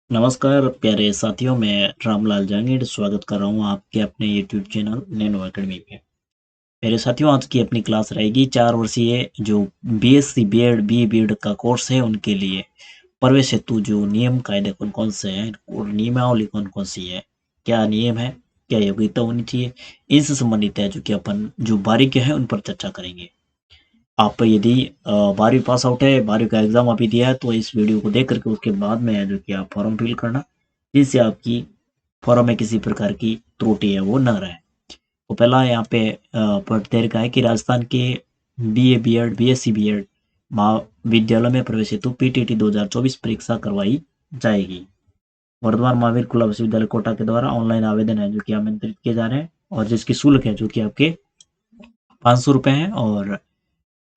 नमस्कार प्यारे साथियों, मैं रामलाल जांगीड़ स्वागत कर रहा हूँ आपके अपने यूट्यूब चैनल नैनो एकेडमी पे। प्यारे साथियों, आज की अपनी क्लास रहेगी 4 वर्षीय जो बीएससी बीएड बीएड का कोर्स है उनके लिए प्रवेश हेतु जो नियम कायदे कौन कौन से हैं और नियमावली कौन कौन सी है, क्या नियम है, क्या योग्यता होनी चाहिए, इनसे संबंधित है जो कि अपन जो बारीकियां हैं उन पर चर्चा करेंगे। आप यदि 12वीं पास आउट है, 12वीं का एग्जाम अभी दिया है, तो इस वीडियो को देख करके उसके बाद में है जो कि आप फॉर्म फिल करना, जिससे आपकी फॉर्म में किसी प्रकार की त्रुटि है वो न रहे। तो पहला यहाँ पे पढ़ते का है कि राजस्थान के बीए बीएड बीएससी बीएड महाविद्यालय में प्रवेश हेतु पीटीटी 2024 परीक्षा करवाई जाएगी। वर्धमान महावीर खुला विश्वविद्यालय कोटा के द्वारा ऑनलाइन आवेदन है जो कि आमंत्रित किए जा रहे हैं और जिसकी शुल्क है जो कि आपके 500 रुपये है और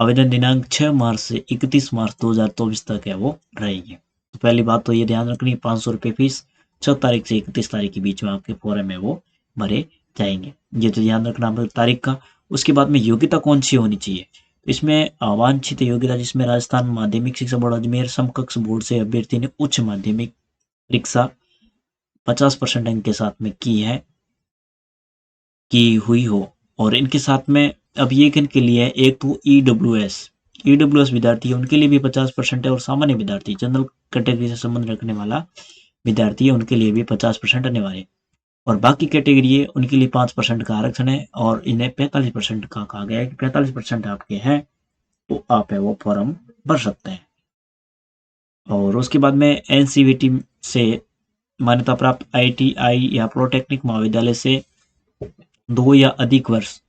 आवेदन दिनांक 6 मार्च से 31 मार्च 2024 तक है वो रहेगी। तो पहली बात तो ये ध्यान रखनी, 500 रुपये फीस 6 तारीख से 31 तारीख के बीच में आपके फॉर्म में वो भरे जाएंगे। ये तो ध्यान रखना तारीख का। उसके बाद में योग्यता कौन सी होनी चाहिए, तो इसमें अवांछित योग्यता जिसमें राजस्थान माध्यमिक शिक्षा बोर्ड अजमेर समकक्ष बोर्ड से अभ्यर्थी ने उच्च माध्यमिक परीक्षा 50% अंक के साथ में की हुई हो। और इनके साथ में अब ये किन के लिए है, एक तो ईडब्ल्यूएस विद्यार्थी है उनके लिए भी 50% है और सामान्य विद्यार्थी जनरल कैटेगरी से संबंध रखने वाला विद्यार्थी है उनके लिए भी 50% अनिवार्य है। और बाकी कैटेगरी है उनके लिए 5% का आरक्षण है और इन्हें 45% का कहा गया है कि 45% आपके हैं तो आप है वो फॉर्म भर सकते हैं। और उसके बाद में एनसीवीटी से मान्यता प्राप्त आईटीआई या प्रोटेक्निक महाविद्यालय से 2 या अधिक वर्ष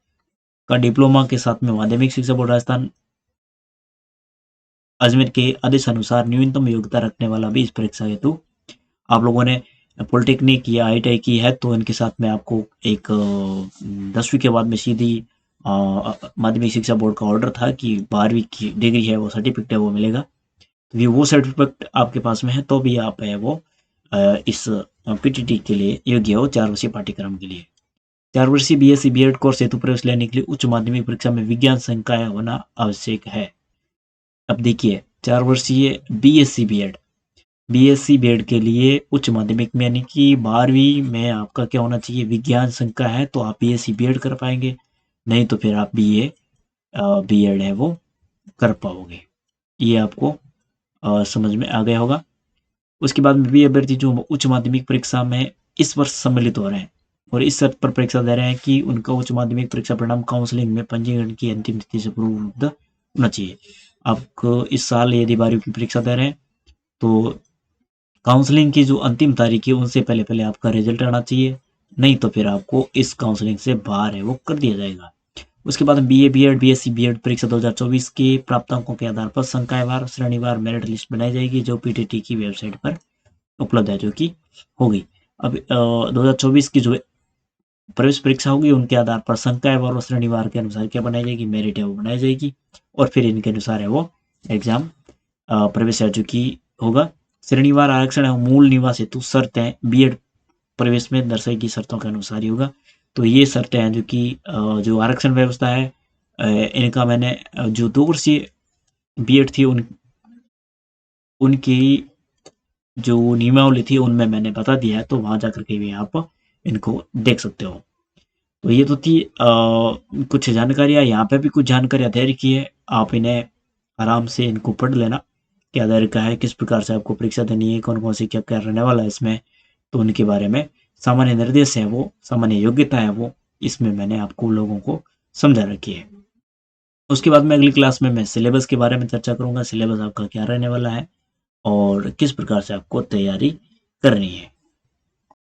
का डिप्लोमा के साथ में माध्यमिक शिक्षा बोर्ड राजस्थान अजमेर के आदेश अनुसार न्यूनतम योग्यता रखने वाला भी इस परीक्षा हेतु, आप लोगों ने पॉलिटेक्निक या आईटीआई की है तो इनके साथ में आपको एक 10वीं के बाद में सीधी माध्यमिक शिक्षा बोर्ड का ऑर्डर था कि 12वीं की डिग्री है वो सर्टिफिकेट है वो मिलेगा। तो वो सर्टिफिकेट आपके पास में है तो भी आप है वो इस पीटीटी के लिए योग्य हो 4 वर्षीय पाठ्यक्रम के लिए। 4 वर्षीय बीएससी बीएड कोर्स हेतु प्रवेश लेने के लिए उच्च माध्यमिक परीक्षा में विज्ञान संकाय होना आवश्यक है। अब देखिए 4 वर्षीय बीएससी बीएड के लिए उच्च माध्यमिक में यानी कि 12वीं में आपका क्या होना चाहिए, विज्ञान संकाय है तो आप बीएससी बीएड कर पाएंगे, नहीं तो फिर आप बीए बीएड है वो कर पाओगे। ये आपको समझ में आ गया होगा। उसके बाद में भी अभ्यर्थी जो उच्च माध्यमिक परीक्षा में इस वर्ष सम्मिलित हो रहे हैं और इस शर्त पर परीक्षा दे रहे हैं कि उनका उच्च माध्यमिक परीक्षा परिणाम काउंसलिंग में पंजीकरण की अंतिम तिथि से पूर्व उपलब्ध होना चाहिए। आपको इस साल यदि 12वीं की परीक्षा दे रहे हैं तो काउंसलिंग की जो अंतिम तारीख है उनसे पहले पहले आपका रिजल्ट आना चाहिए, नहीं तो फिर आपको इस काउंसलिंग से बाहर है वो कर दिया जाएगा। उसके बाद बीए बीएड बीएससी बीएड परीक्षा 2024 के प्राप्तांकों के आधार पर संकायवार श्रेणीवार मेरिट लिस्ट बनाई जाएगी जो पीटीटी की वेबसाइट पर उपलब्ध है जो कि होगी। अब 2024 की जो प्रवेश परीक्षा होगी उनके आधार पर संकायवार और श्रेणीवार के अनुसार क्या बनाई जाएगी, मेरिट है वो बनाई जाएगी और फिर इनके अनुसार है वो एग्जाम प्रवेश है जो कि होगा। श्रेणीवार आरक्षण है मूल निवास हेतु शर्तें बीएड प्रवेश में दर्शाई गई शर्तों के अनुसार ही होगा। तो ये शर्तें हैं जो कि जो आरक्षण व्यवस्था है इनका मैंने जो 2 वर्षीय बीएड थी उनकी जो नियमावली थी उनमें मैंने बता दिया है, तो वहां जाकर के भी आप इनको देख सकते हो। तो ये तो थी कुछ जानकारियां, यहाँ पे भी कुछ जानकारियां दे रखी है, आप इन्हें आराम से इनको पढ़ लेना क्या तरीका है, किस प्रकार से आपको परीक्षा देनी है, कौन कौन सी क्या क्या रहने वाला है इसमें, तो उनके बारे में सामान्य निर्देश है वो, सामान्य योग्यता है वो, इसमें मैंने आपको लोगों को समझा रखी है। उसके बाद में अगली क्लास में मैं सिलेबस के बारे में चर्चा करूंगा, सिलेबस आपका क्या रहने वाला है और किस प्रकार से आपको तैयारी करनी है।